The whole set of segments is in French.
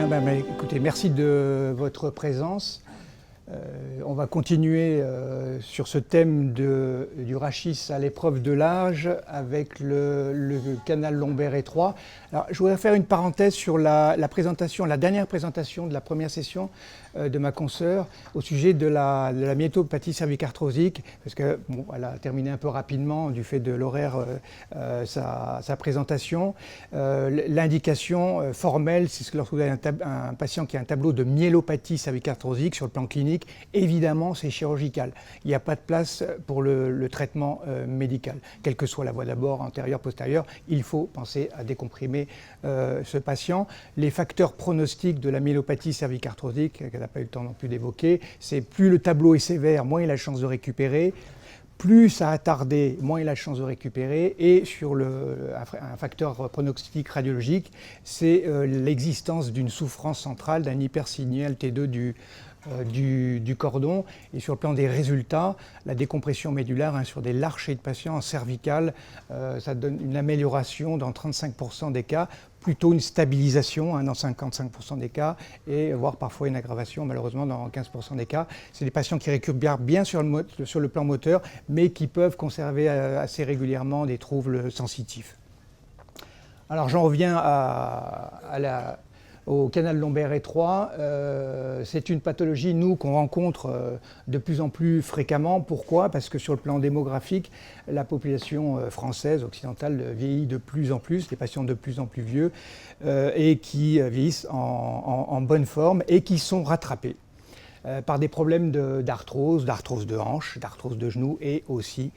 Bien, écoutez, merci de votre présence. On va continuer sur ce thème du rachis à l'épreuve de l'âge avec le canal lombaire étroit. Alors, je voudrais faire une parenthèse sur la dernière présentation de la première session de ma consoeur au sujet de la myélopathie cervicarthrosique, parce que bon, elle a terminé un peu rapidement du fait de l'horaire sa présentation. L'indication formelle, c'est que lorsque vous avez un patient qui a un tableau de myélopathie cervicarthrosique sur le plan clinique, évidemment c'est chirurgical. Il n'y a pas de place pour le traitement médical. Quelle que soit la voie d'abord, antérieure, postérieure, il faut penser à décomprimer ce patient. Les facteurs pronostiques de la myélopathie cervicarthrosique, qu'elle n'a pas eu le temps non plus d'évoquer, c'est plus le tableau est sévère, moins il a de chance de récupérer. Plus ça a tardé, moins il a de chance de récupérer. Et sur un facteur pronostic radiologique, c'est l'existence d'une souffrance centrale, d'un hypersignal T2 du cordon. Et sur le plan des résultats, la décompression médulaire sur des larges de patients en cervical, ça donne une amélioration dans 35% des cas, plutôt une stabilisation dans 55% des cas, et voire parfois une aggravation malheureusement dans 15% des cas. C'est des patients qui récupèrent bien sur le plan moteur, mais qui peuvent conserver assez régulièrement des troubles sensitifs. Alors j'en reviens au canal lombaire étroit. C'est une pathologie, nous, qu'on rencontre de plus en plus fréquemment. Pourquoi? Parce que sur le plan démographique, la population française, occidentale, vieillit de plus en plus, des patients de plus en plus vieux, et qui vieillissent en bonne forme et qui sont rattrapés par des problèmes d'arthrose de hanche, d'arthrose de genou et aussi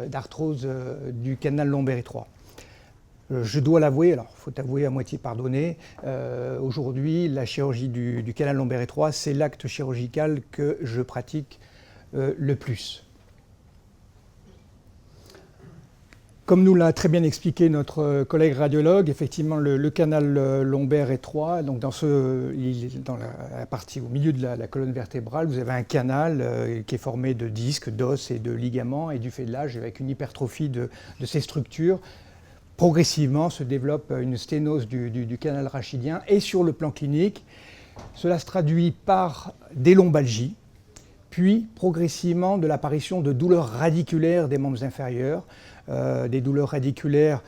d'arthrose du canal lombaire étroit. Je dois l'avouer, alors il faut avouer à moitié pardonner, aujourd'hui la chirurgie du canal lombaire étroit, c'est l'acte chirurgical que je pratique le plus. Comme nous l'a très bien expliqué notre collègue radiologue, effectivement le canal lombaire étroit, donc dans la partie au milieu de la colonne vertébrale, vous avez un canal qui est formé de disques, d'os et de ligaments, et du fait de l'âge, avec une hypertrophie de ces structures, progressivement se développe une sténose du canal rachidien, et sur le plan clinique, cela se traduit par des lombalgies, puis progressivement de l'apparition de douleurs radiculaires des membres inférieurs, des douleurs radiculaires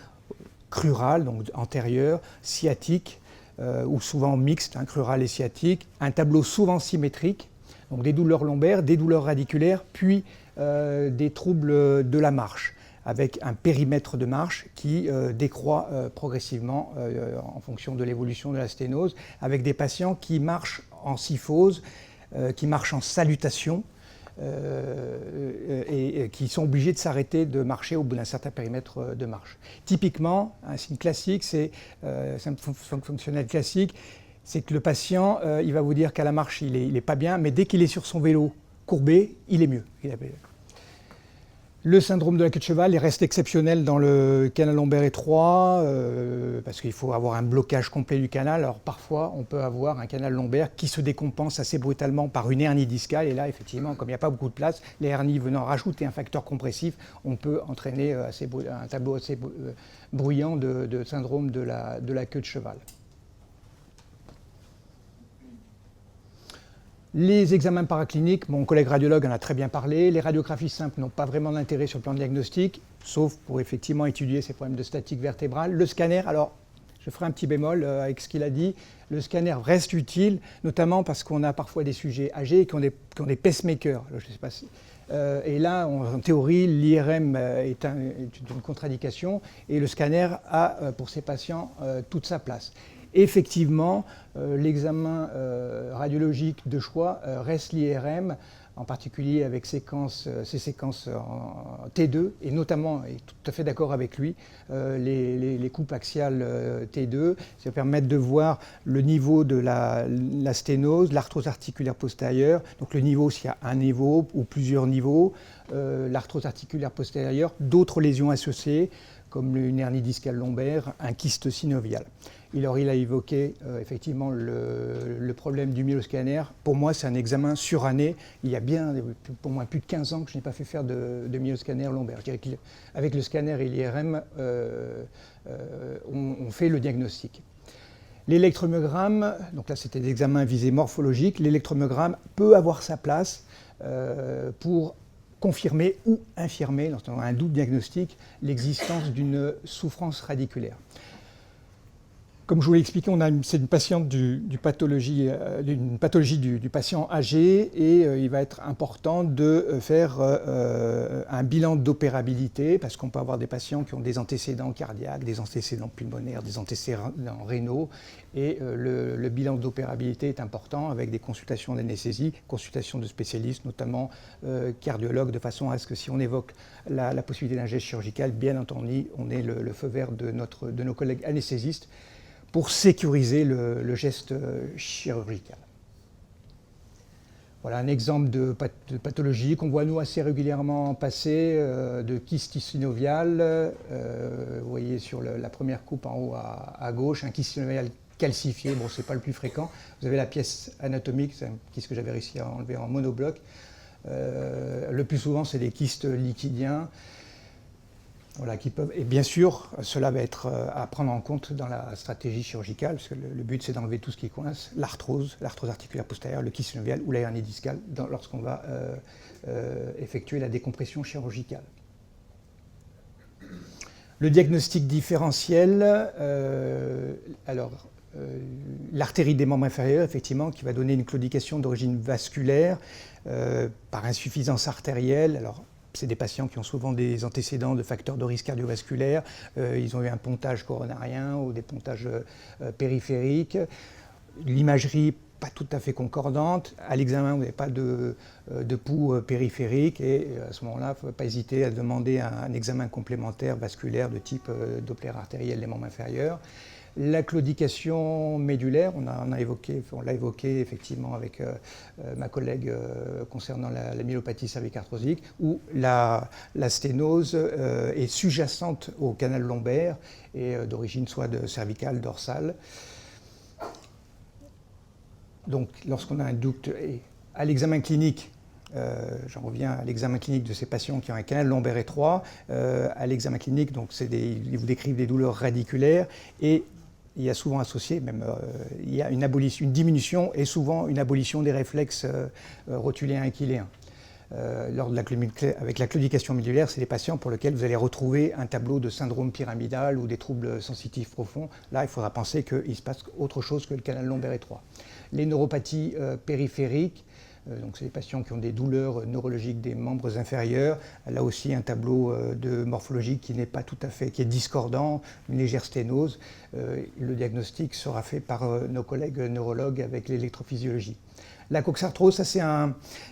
crurales, donc antérieures, sciatiques, ou souvent mixtes, crurales et sciatiques, un tableau souvent symétrique, donc des douleurs lombaires, des douleurs radiculaires, puis des troubles de la marche, avec un périmètre de marche qui décroît progressivement en fonction de l'évolution de la sténose, avec des patients qui marchent en syphose, qui marchent en salutation, et qui sont obligés de s'arrêter de marcher au bout d'un certain périmètre de marche. Typiquement, un signe classique, c'est un fonctionnel classique, c'est que le patient, il va vous dire qu'à la marche, il n'est pas bien, mais dès qu'il est sur son vélo courbé, il est mieux. Le syndrome de la queue de cheval reste exceptionnel dans le canal lombaire étroit parce qu'il faut avoir un blocage complet du canal. Alors parfois, on peut avoir un canal lombaire qui se décompense assez brutalement par une hernie discale. Et là, effectivement, comme il n'y a pas beaucoup de place, les hernies venant rajouter un facteur compressif, on peut entraîner un tableau assez bruyant de syndrome de la queue de cheval. Les examens paracliniques, mon collègue radiologue en a très bien parlé. Les radiographies simples n'ont pas vraiment d'intérêt sur le plan diagnostic, sauf pour effectivement étudier ces problèmes de statique vertébrale. Le scanner, alors je ferai un petit bémol avec ce qu'il a dit, le scanner reste utile, notamment parce qu'on a parfois des sujets âgés qui ont des pacemakers. Je sais pas si, et là, en théorie, l'IRM est une contre-indication et le scanner a pour ces patients toute sa place. Effectivement, l'examen radiologique de choix reste l'IRM, en particulier avec ces séquences en T2, et notamment, et tout à fait d'accord avec lui, les coupes axiales T2, ça permet de voir le niveau de la sténose, l'arthrose articulaire postérieure, donc le niveau s'il y a un niveau ou plusieurs niveaux, l'arthrose articulaire postérieure, d'autres lésions associées, comme une hernie discale lombaire, un kyste synovial. Il a évoqué effectivement le problème du myéloscanner. Pour moi, c'est un examen surannée. Il y a bien, pour moi, plus de 15 ans que je n'ai pas fait faire de myéloscanner lombaire. Je dirais qu'avec le scanner et l'IRM, on fait le diagnostic. L'électromyogramme, donc là c'était des examens à visée morphologique, l'électromyogramme peut avoir sa place pour confirmer ou infirmer, lorsqu'on a un doute diagnostique, l'existence d'une souffrance radiculaire. Comme je vous l'ai expliqué, c'est une patiente d'une pathologie du patient âgé et il va être important de faire un bilan d'opérabilité parce qu'on peut avoir des patients qui ont des antécédents cardiaques, des antécédents pulmonaires, des antécédents rénaux et le bilan d'opérabilité est important avec des consultations d'anesthésie, consultations de spécialistes, notamment cardiologues, de façon à ce que si on évoque la possibilité d'un geste chirurgical, bien entendu, on ait le feu vert de nos collègues anesthésistes pour sécuriser le geste chirurgical. Voilà un exemple de pathologie qu'on voit nous assez régulièrement passer, de kyste synovial. Vous voyez sur la première coupe en haut à gauche, un kyste synovial calcifié, bon c'est pas le plus fréquent. Vous avez la pièce anatomique, c'est un kyste que j'avais réussi à enlever en monobloc. Le plus souvent c'est des kystes liquidiens. Voilà, qui peuvent, et bien sûr, cela va être à prendre en compte dans la stratégie chirurgicale, parce que le but c'est d'enlever tout ce qui coince, l'arthrose articulaire postérieure, le kyste synovial ou la hernie discale, lorsqu'on va effectuer la décompression chirurgicale. Le diagnostic différentiel, l'artérie des membres inférieurs, effectivement, qui va donner une claudication d'origine vasculaire par insuffisance artérielle. Alors, c'est des patients qui ont souvent des antécédents de facteurs de risque cardiovasculaire, ils ont eu un pontage coronarien ou des pontages périphériques. L'imagerie pas tout à fait concordante. À l'examen, vous n'avez pas de pouls périphérique et à ce moment-là, il ne faut pas hésiter à demander un examen complémentaire vasculaire de type Doppler artériel des membres inférieurs. La claudication médulaire, on l'a évoqué effectivement avec ma collègue concernant la myélopathie cervicarthrosique, où la sténose est sous-jacente au canal lombaire et d'origine soit cervicale, dorsale. Donc lorsqu'on a un doute, à l'examen clinique, j'en reviens à l'examen clinique de ces patients qui ont un canal lombaire étroit, à l'examen clinique, donc ils vous décrivent des douleurs radiculaires et il y a souvent associé, il y a une diminution et souvent une abolition des réflexes rotuléens et chyléens. Avec la claudication médulaire, c'est des patients pour lesquels vous allez retrouver un tableau de syndrome pyramidal ou des troubles sensitifs profonds. Là, il faudra penser qu'il se passe autre chose que le canal lombaire étroit. Les neuropathies périphériques, donc c'est des patients qui ont des douleurs neurologiques des membres inférieurs. Là aussi, un tableau de morphologie qui n'est pas tout à fait, qui est discordant, une légère sténose. Le diagnostic sera fait par nos collègues neurologues avec l'électrophysiologie. La coxarthrose, ça c'est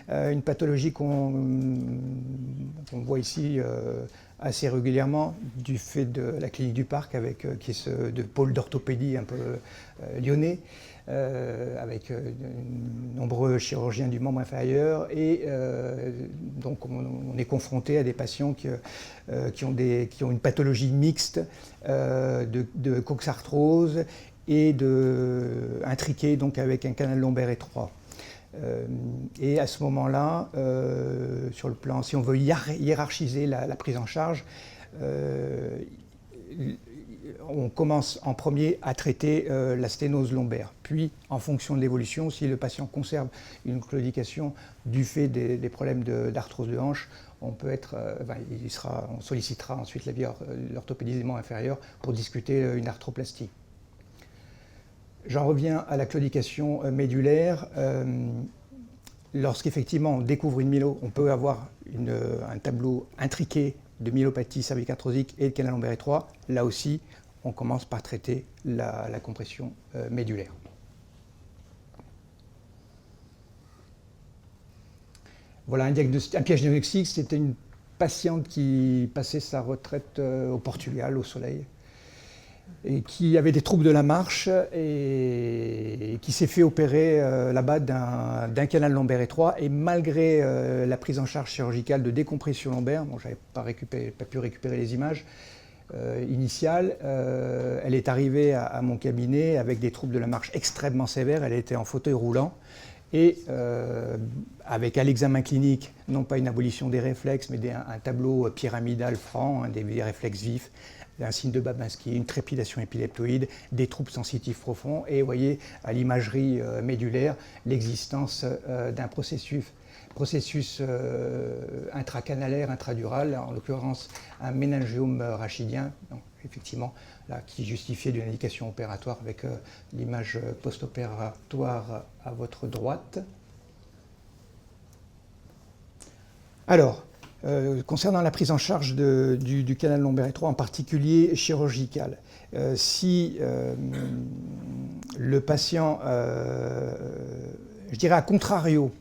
une pathologie qu'on voit ici assez régulièrement du fait de la clinique du Parc, qui est de pôle d'orthopédie un peu lyonnais, avec de nombreux chirurgiens du membre inférieur. Et donc on est confronté à des patients qui ont une pathologie mixte de coxarthrose et intriquée donc avec un canal lombaire étroit. Et à ce moment-là, sur le plan, si on veut hiérarchiser la prise en charge, on commence en premier à traiter la sténose lombaire. Puis, en fonction de l'évolution, si le patient conserve une claudication du fait des problèmes d'arthrose de hanche, on sollicitera ensuite l'avis de l'orthopédiste des membres inférieurs pour discuter une arthroplastie. J'en reviens à la claudication médulaire. Lorsqu'effectivement on découvre une myélo, on peut avoir un tableau intriqué de myélopathie cervicarthrosique et de canal lombaire étroit. Là aussi, on commence par traiter la compression médulaire. Voilà un piège diagnostique. C'était une patiente qui passait sa retraite au Portugal, au soleil, et qui avait des troubles de la marche et qui s'est fait opérer là-bas d'un canal lombaire étroit. Et malgré la prise en charge chirurgicale de décompression lombaire, bon, je n'avais pas pu récupérer les images initiales, elle est arrivée à mon cabinet avec des troubles de la marche extrêmement sévères. Elle était en fauteuil roulant. Et avec à l'examen clinique, non pas une abolition des réflexes, mais un tableau pyramidal franc, des réflexes vifs, un signe de Babinski, une trépidation épileptoïde, des troubles sensitifs profonds, et vous voyez à l'imagerie médulaire l'existence d'un processus intracanalaire, intradural, en l'occurrence un méningiome rachidien, donc, effectivement, là, qui justifiait d'une indication opératoire avec l'image post-opératoire à votre droite. Alors, concernant la prise en charge du canal lombaire étroit, en particulier chirurgical, si le patient, je dirais à contrario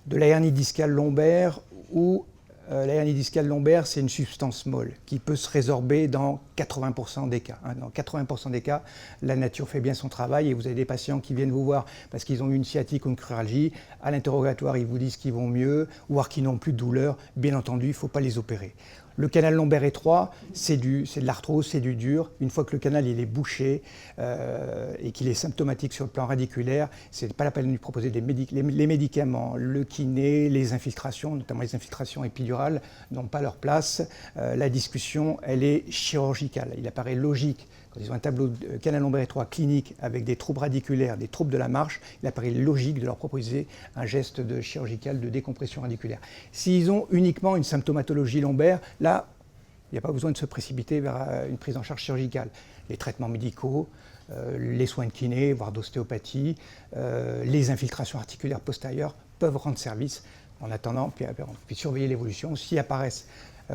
de la hernie discale lombaire, où la hernie discale lombaire, c'est une substance molle qui peut se résorber dans 80% des cas. Dans 80% des cas, la nature fait bien son travail et vous avez des patients qui viennent vous voir parce qu'ils ont eu une sciatique ou une cruralgie. À l'interrogatoire, ils vous disent qu'ils vont mieux, voire qu'ils n'ont plus de douleur. Bien entendu, il ne faut pas les opérer. Le canal lombaire étroit, c'est de l'arthrose, c'est du dur. Une fois que le canal il est bouché et qu'il est symptomatique sur le plan radiculaire, ce n'est pas la peine de lui proposer les médicaments, le kiné, les infiltrations, notamment les infiltrations épidurales, n'ont pas leur place. La discussion, elle est chirurgicale. Il apparaît logique, quand ils ont un tableau de canal lombaire étroit clinique avec des troubles radiculaires, des troubles de la marche, il apparaît logique de leur proposer un geste chirurgical de décompression radiculaire. S'ils ont uniquement une symptomatologie lombaire, là, il n'y a pas besoin de se précipiter vers une prise en charge chirurgicale. Les traitements médicaux, les soins de kiné, voire d'ostéopathie, les infiltrations articulaires postérieures peuvent rendre service en attendant, puis surveiller l'évolution. S'il apparaissent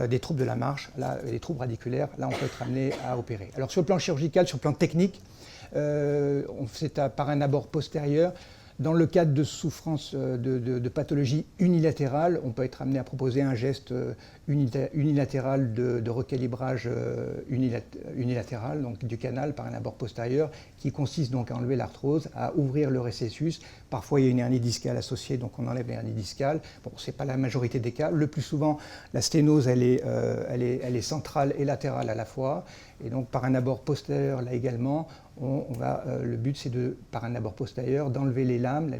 des troubles de la marche, là, des troubles radiculaires, là on peut être amené à opérer. Alors sur le plan chirurgical, sur le plan technique, c'est par un abord postérieur. Dans le cadre de souffrance de pathologie unilatérale, on peut être amené à proposer un geste unilatéral de recalibrage unilatéral donc du canal par un abord postérieur qui consiste donc à enlever l'arthrose, à ouvrir le récessus. Parfois il y a une hernie discale associée, donc on enlève l'hernie discale. Bon, ce n'est pas la majorité des cas. Le plus souvent, la sténose elle est centrale et latérale à la fois. Et donc par un abord postérieur là également, le but c'est par un abord postérieur d'enlever les lames,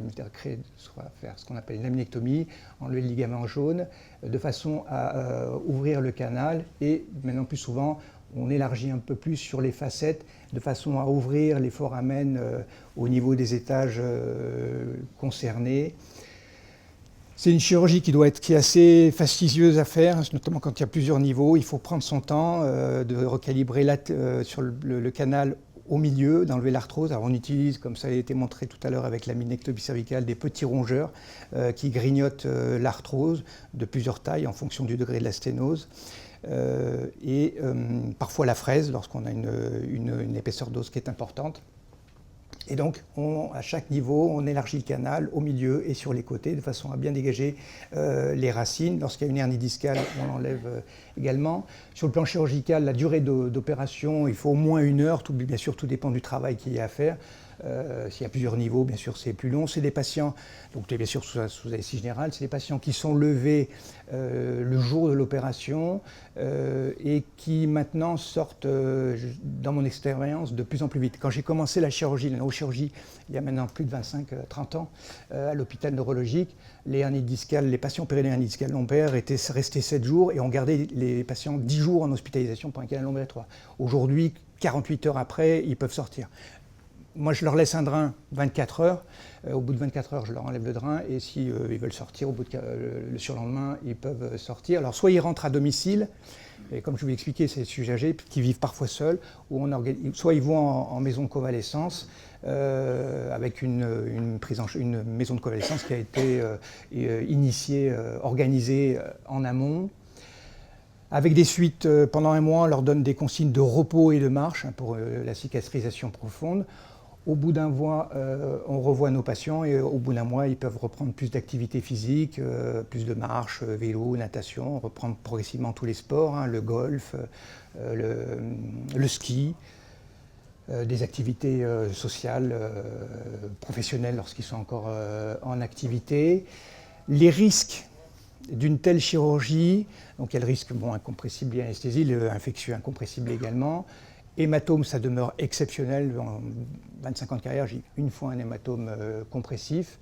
soit faire ce qu'on appelle une laminectomie, enlever le ligament jaune, de façon à ouvrir le canal, et maintenant plus souvent on élargit un peu plus sur les facettes de façon à ouvrir les foramen au niveau des étages concernés. C'est une chirurgie qui est assez fastidieuse à faire, notamment quand il y a plusieurs niveaux. Il faut prendre son temps de recalibrer sur le canal au milieu, d'enlever l'arthrose. Alors on utilise, comme ça a été montré tout à l'heure avec la minectomie cervicale, des petits rongeurs qui grignotent l'arthrose de plusieurs tailles en fonction du degré de la sténose. Et parfois la fraise lorsqu'on a une épaisseur d'os qui est importante. Et donc, à chaque niveau, on élargit le canal au milieu et sur les côtés de façon à bien dégager les racines. Lorsqu'il y a une hernie discale, on l'enlève également. Sur le plan chirurgical, la durée d'opération, il faut au moins 1 heure. Bien sûr, tout dépend du travail qu'il y a à faire. S'il y a plusieurs niveaux, bien sûr, c'est plus long. C'est des patients, donc bien sûr sous anesthésie générale, c'est des patients qui sont levés le jour de l'opération et qui maintenant sortent, dans mon expérience, de plus en plus vite. Quand j'ai commencé la neurochirurgie, il y a maintenant plus de 25-30 ans, à l'hôpital neurologique, les patients opérés d'hernie discale lombaire étaient restés 7 jours et on gardait les patients 10 jours en hospitalisation pour un canal lombaire étroit. Aujourd'hui, 48 heures après, ils peuvent sortir. Moi, je leur laisse un drain 24 heures. Au bout de 24 heures, je leur enlève le drain. Et si ils veulent sortir, le surlendemain, ils peuvent sortir. Alors, soit ils rentrent à domicile, et comme je vous l'ai expliqué, c'est des sujets âgés qui vivent parfois seuls, soit ils vont en maison de convalescence, avec une maison de convalescence qui a été initiée, organisée en amont. Avec des suites, pendant 1 mois, on leur donne des consignes de repos et de marche pour la cicatrisation profonde. Au bout d'1 mois, on revoit nos patients et au bout d'1 mois, ils peuvent reprendre plus d'activité physique, plus de marche, vélo, natation, reprendre progressivement tous les sports, le golf, le ski, des activités sociales, professionnelles lorsqu'ils sont encore en activité. Les risques d'une telle chirurgie, donc il y a le risque incompressible et anesthésie, l'infectieux incompressible également. Hématome, ça demeure exceptionnel. En 25 ans de carrière, j'ai une fois un hématome compressif.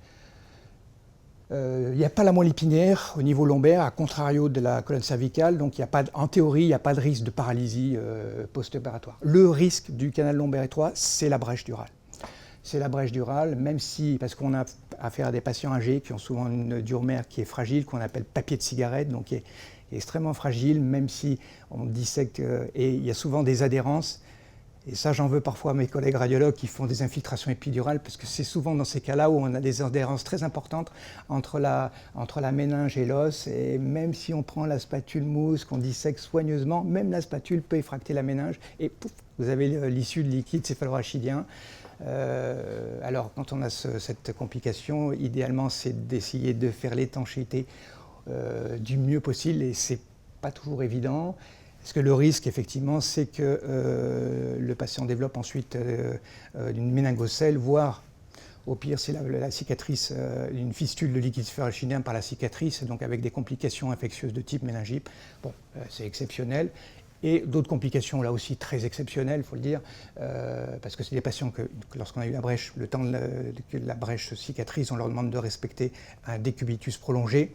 Il n'y a pas la moelle épinière au niveau lombaire, à contrario de la colonne cervicale, donc il y a pas, en théorie, il n'y a pas de risque de paralysie post-opératoire. Le risque du canal lombaire étroit, c'est la brèche durale. C'est la brèche durale, même si, parce qu'on a affaire à des patients âgés qui ont souvent une durmère qui est fragile, qu'on appelle papier de cigarette, donc qui est extrêmement fragile, même si on dissecte, et il y a souvent des adhérences. Et ça, j'en veux parfois à mes collègues radiologues qui font des infiltrations épidurales, parce que c'est souvent dans ces cas-là où on a des adhérences très importantes entre la méninge et l'os. Et même si on prend la spatule mousse, qu'on dissèque soigneusement, même la spatule peut effracter la méninge. Et pouf, vous avez l'issue de liquide céphalorachidien. Alors, quand on a cette complication, idéalement, c'est d'essayer de faire l'étanchéité du mieux possible. Et c'est pas toujours évident. Parce que le risque, effectivement, c'est que le patient développe ensuite une méningocèle, voire, au pire, c'est la cicatrice, une fistule de liquide céphalorachidien par la cicatrice, donc avec des complications infectieuses de type méningite. Bon, c'est exceptionnel. Et d'autres complications, là aussi, très exceptionnelles, il faut le dire, parce que c'est des patients que lorsqu'on a eu la brèche, le temps que la brèche cicatrise, on leur demande de respecter un décubitus prolongé.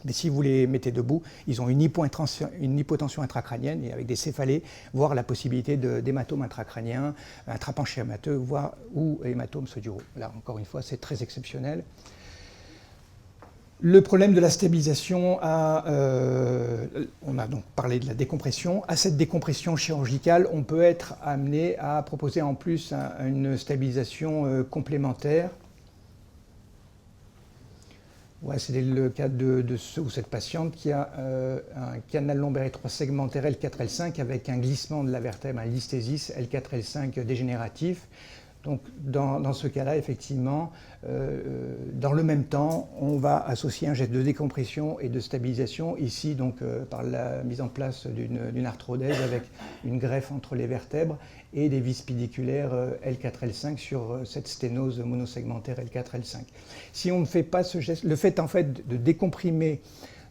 Mais si vous les mettez debout, ils ont une hypotension intracrânienne et avec des céphalées, voire la possibilité d'hématome intracrânien, un trapanché hémateux, ou hématome soduraux. Là, encore une fois, c'est très exceptionnel. Le problème de la stabilisation, on a donc parlé de la décompression. À cette décompression chirurgicale, on peut être amené à proposer en plus une stabilisation complémentaire. Ouais, c'est le cas de ce ou cette patiente qui a un canal lombaire étroit segmentaire L4-L5 avec un glissement de la vertèbre, un listhésis L4-L5 dégénératif. Donc dans ce cas-là, effectivement, dans le même temps, on va associer un geste de décompression et de stabilisation, ici donc par la mise en place d'une arthrodèse avec une greffe entre les vertèbres et des vis pédiculaires L4-L5 sur cette sténose monosegmentaire L4-L5. Si on ne fait pas ce geste, le fait en fait de décomprimer,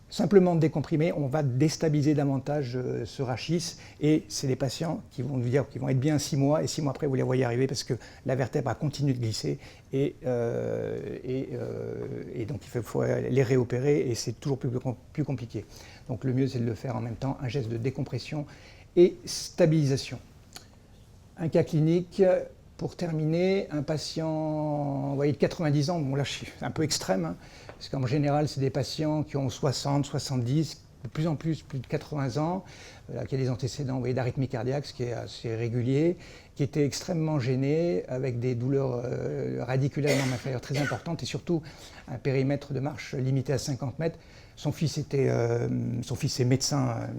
simplement de décomprimer, on va déstabiliser davantage ce rachis et c'est des patients qui vont nous dire qu'ils vont être bien 6 mois et 6 mois après vous les voyez arriver parce que la vertèbre a continué de glisser et donc il faut les réopérer et c'est toujours plus compliqué. Donc le mieux c'est de le faire en même temps, un geste de décompression et stabilisation. Un cas clinique, pour terminer, un patient vous voyez, de 90 ans, bon là je suis un peu extrême, hein, parce qu'en général c'est des patients qui ont 60, 70, de plus en plus de 80 ans, qui a des antécédents d'arythmie cardiaque, ce qui est assez régulier, qui était extrêmement gêné, avec des douleurs radiculaires membre inférieur très importantes et surtout un périmètre de marche limité à 50 mètres. Son fils est médecin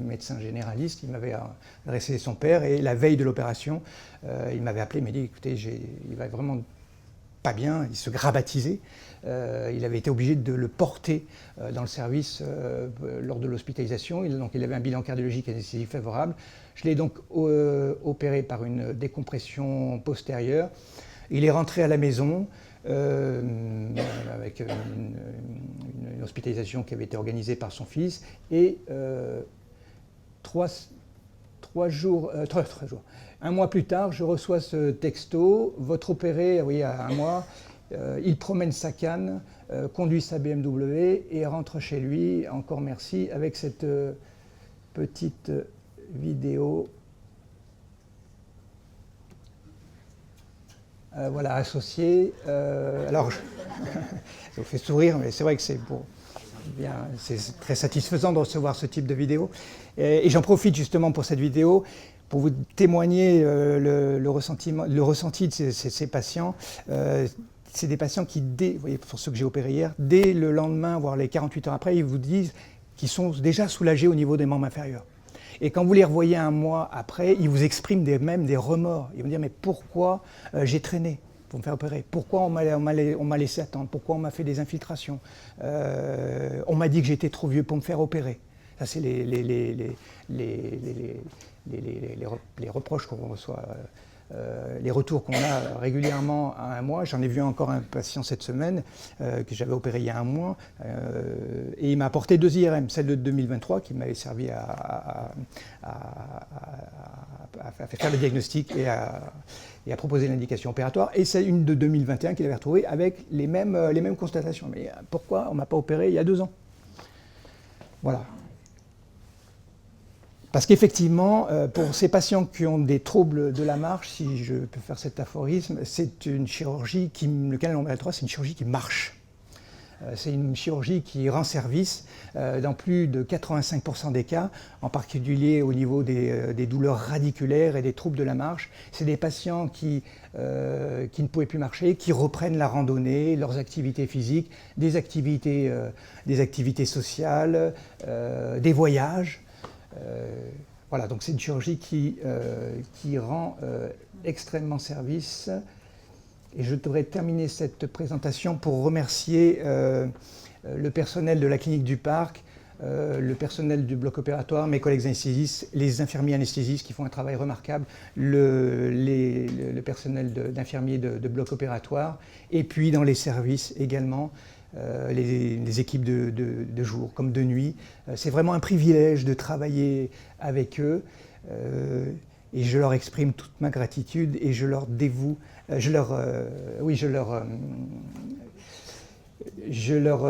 généraliste, il m'avait adressé son père et la veille de l'opération, il m'avait appelé, il m'a dit écoutez, il va vraiment pas bien, il se grabatisait. Il avait été obligé de le porter dans le service lors de l'hospitalisation. Donc il avait un bilan cardiologique anesthésique favorable. Je l'ai donc opéré par une décompression postérieure. Il est rentré à la maison avec une hospitalisation qui avait été organisée par son fils. Et 3 jours, un mois plus tard, je reçois ce texto. Votre opéré, oui, à 1 mois, il promène sa canne, conduit sa BMW et rentre chez lui, encore merci, avec cette petite vidéo voilà, associée. Alors, ça vous fait sourire, mais c'est vrai que c'est bon. C'est très satisfaisant de recevoir ce type de vidéo. Et j'en profite justement pour cette vidéo pour vous témoigner le ressenti de ces patients. C'est des patients qui, vous voyez, pour ceux que j'ai opérés hier, dès le lendemain, voire les 48 heures après, ils vous disent qu'ils sont déjà soulagés au niveau des membres inférieurs. Et quand vous les revoyez 1 mois après, ils vous expriment même des remords. Ils vont dire mais pourquoi j'ai traîné pour me faire opérer? Pourquoi on m'a laissé attendre? Pourquoi on m'a fait des infiltrations? On m'a dit que j'étais trop vieux pour me faire opérer. Ça, c'est les reproches qu'on reçoit les retours qu'on a régulièrement à un mois. J'en ai vu encore un patient cette semaine que j'avais opéré il y a un mois et il m'a apporté 2 IRM, celle de 2023 qui m'avait servi à faire le diagnostic et à proposer l'indication opératoire, et c'est une de 2021 qu'il avait retrouvée avec les mêmes constatations. Mais pourquoi on ne m'a pas opéré il y a 2 ans? Voilà. Parce qu'effectivement, pour ces patients qui ont des troubles de la marche, si je peux faire cet aphorisme, c'est une chirurgie le canal ambulatoire, c'est une chirurgie qui marche. C'est une chirurgie qui rend service dans plus de 85% des cas, en particulier au niveau des douleurs radiculaires et des troubles de la marche. C'est des patients qui ne pouvaient plus marcher, qui reprennent la randonnée, leurs activités physiques, des activités sociales, des voyages. Voilà, donc c'est une chirurgie qui rend extrêmement service. Et je devrais terminer cette présentation pour remercier le personnel de la clinique du Parc, le personnel du bloc opératoire, mes collègues anesthésistes, les infirmiers anesthésistes qui font un travail remarquable, le personnel d'infirmiers de bloc opératoire, et puis dans les services également, les équipes de jour comme de nuit. C'est vraiment un privilège de travailler avec eux et je leur exprime toute ma gratitude et je leur dévoue, je leur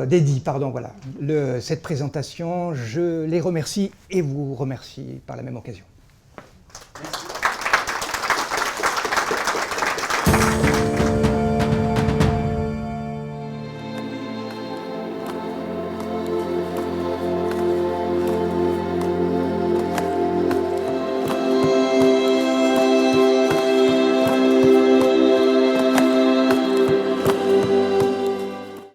dédie, voilà, cette présentation. Je les remercie et vous remercie par la même occasion.